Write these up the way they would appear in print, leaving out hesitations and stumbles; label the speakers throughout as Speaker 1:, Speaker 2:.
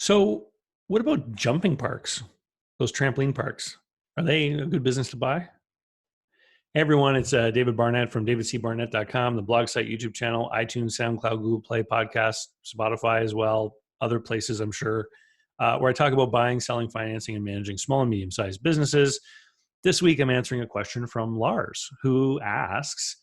Speaker 1: So, what about jumping parks? Those trampoline parks, are they a good business to buy? Hey everyone, it's David Barnett from davidcbarnett.com, the blog site, YouTube channel, iTunes, SoundCloud, Google Play, podcast, Spotify as well, other places I'm sure, where I talk about buying, selling, financing, and managing small and medium-sized businesses. This week, I'm answering a question from Lars, who asks,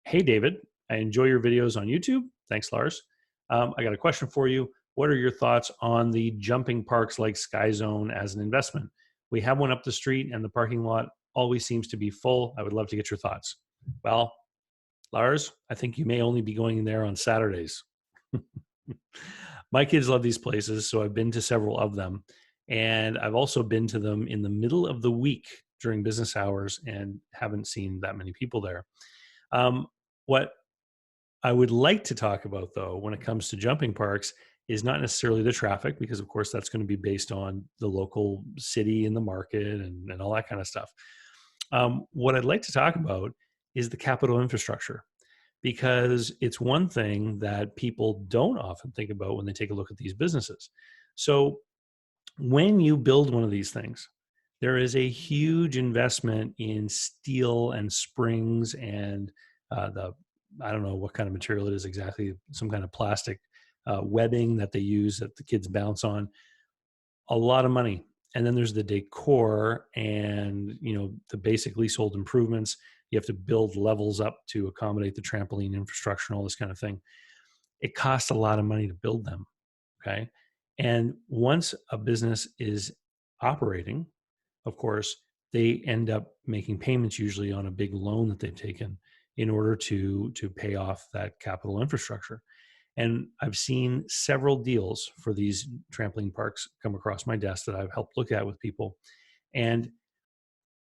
Speaker 1: "Hey David, I enjoy your videos on YouTube. Thanks, Lars. I got a question for you. What are your thoughts on the jumping parks like Sky Zone as an investment? We have one up the street, and the parking lot always seems to be full. I would love to get your thoughts." Well, Lars, I think you may only be going there on Saturdays. My kids love these places, so I've been to several of them. And I've also been to them in the middle of the week during business hours and haven't seen that many people there. What I would like to talk about, though, when it comes to jumping parks, is not necessarily the traffic, because, of course, that's going to be based on the local city and the market and all that kind of stuff. What I'd like to talk about is the capital infrastructure, because it's one thing that people don't often think about when they take a look at these businesses. So, when you build one of these things, there is a huge investment in steel and springs and the I don't know what kind of material it is exactly, some kind of plastic webbing that they use that the kids bounce on. A lot of money. And then there's the decor and the basic leasehold improvements. You have to build levels up to accommodate the trampoline infrastructure and all this kind of thing. It costs a lot of money to build them. Okay. And once a business is operating, of course, they end up making payments usually on a big loan that they've taken in order to pay off that capital infrastructure. And I've seen several deals for these trampoline parks come across my desk that I've helped look at with people. And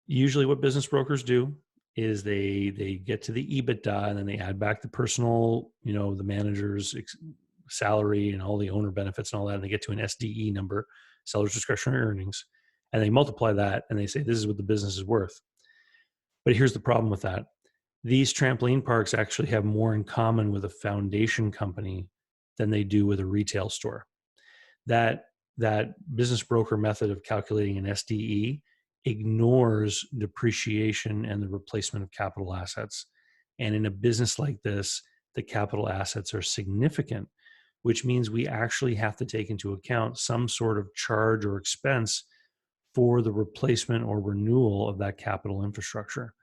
Speaker 1: usually what business brokers do is they get to the EBITDA, and then they add back the personal, the manager's salary and all the owner benefits and all that, and they get to an SDE number, seller's discretionary earnings, and they multiply that and they say this is what the business is worth. But here's the problem with that. These trampoline parks actually have more in common with a foundation company than they do with a retail store. That business broker method of calculating an SDE ignores depreciation and the replacement of capital assets. And in a business like this, the capital assets are significant, which means we actually have to take into account some sort of charge or expense for the replacement or renewal of that capital infrastructure.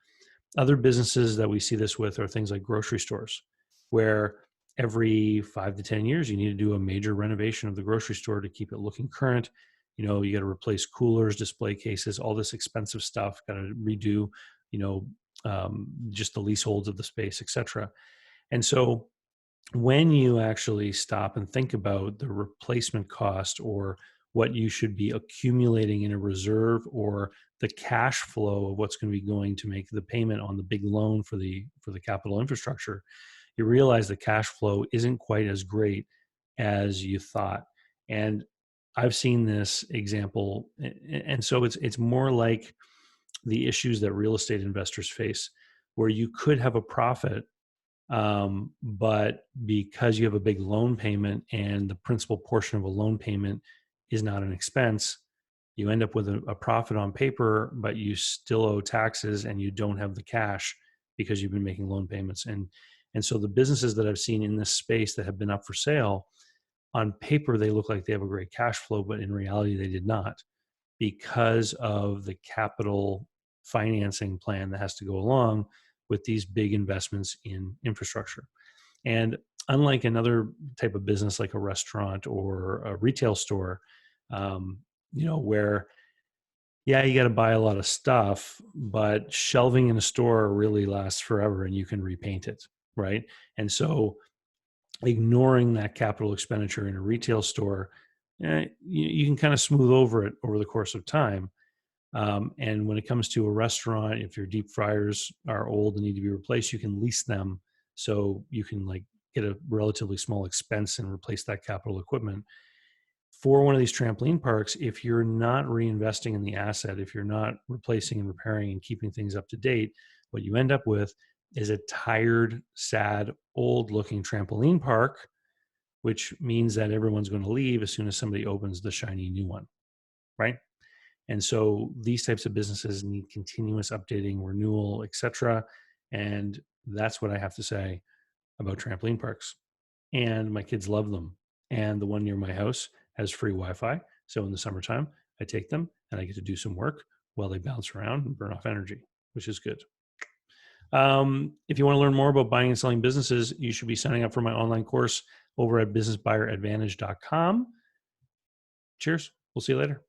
Speaker 1: Other businesses that we see this with are things like grocery stores, where every 5 to 10 years, you need to do a major renovation of the grocery store to keep it looking current. You got to replace coolers, display cases, all this expensive stuff, got to redo, just the leaseholds of the space, et cetera. And so when you actually stop and think about the replacement cost, or what you should be accumulating in a reserve, or the cash flow of what's going to be going to make the payment on the big loan for the capital infrastructure, you realize the cash flow isn't quite as great as you thought. And I've seen this example, and so it's more like the issues that real estate investors face, where you could have a profit, but because you have a big loan payment and the principal portion of a loan payment is not an expense, you end up with a profit on paper, but you still owe taxes and you don't have the cash because you've been making loan payments. And so the businesses that I've seen in this space that have been up for sale, on paper, they look like they have a great cash flow, but in reality, they did not, because of the capital financing plan that has to go along with these big investments in infrastructure. And unlike another type of business like a restaurant or a retail store, where, yeah, you got to buy a lot of stuff, but shelving in a store really lasts forever and you can repaint it, right? And so ignoring that capital expenditure in a retail store, you can kind of smooth over it over the course of time. And when it comes to a restaurant, if your deep fryers are old and need to be replaced, you can lease them, so you can get a relatively small expense and replace that capital equipment. For one of these trampoline parks, if you're not reinvesting in the asset, if you're not replacing and repairing and keeping things up to date, what you end up with is a tired, sad, old-looking trampoline park which means that everyone's going to leave as soon as somebody opens the shiny new one, right? And so these types of businesses need continuous updating, renewal, etc. And that's what I have to say about trampoline parks. And my kids love them. And the one near my house has free Wi-Fi. So in the summertime, I take them and I get to do some work while they bounce around and burn off energy, which is good. If you want to learn more about buying and selling businesses, you should be signing up for my online course over at businessbuyeradvantage.com. Cheers. We'll see you later.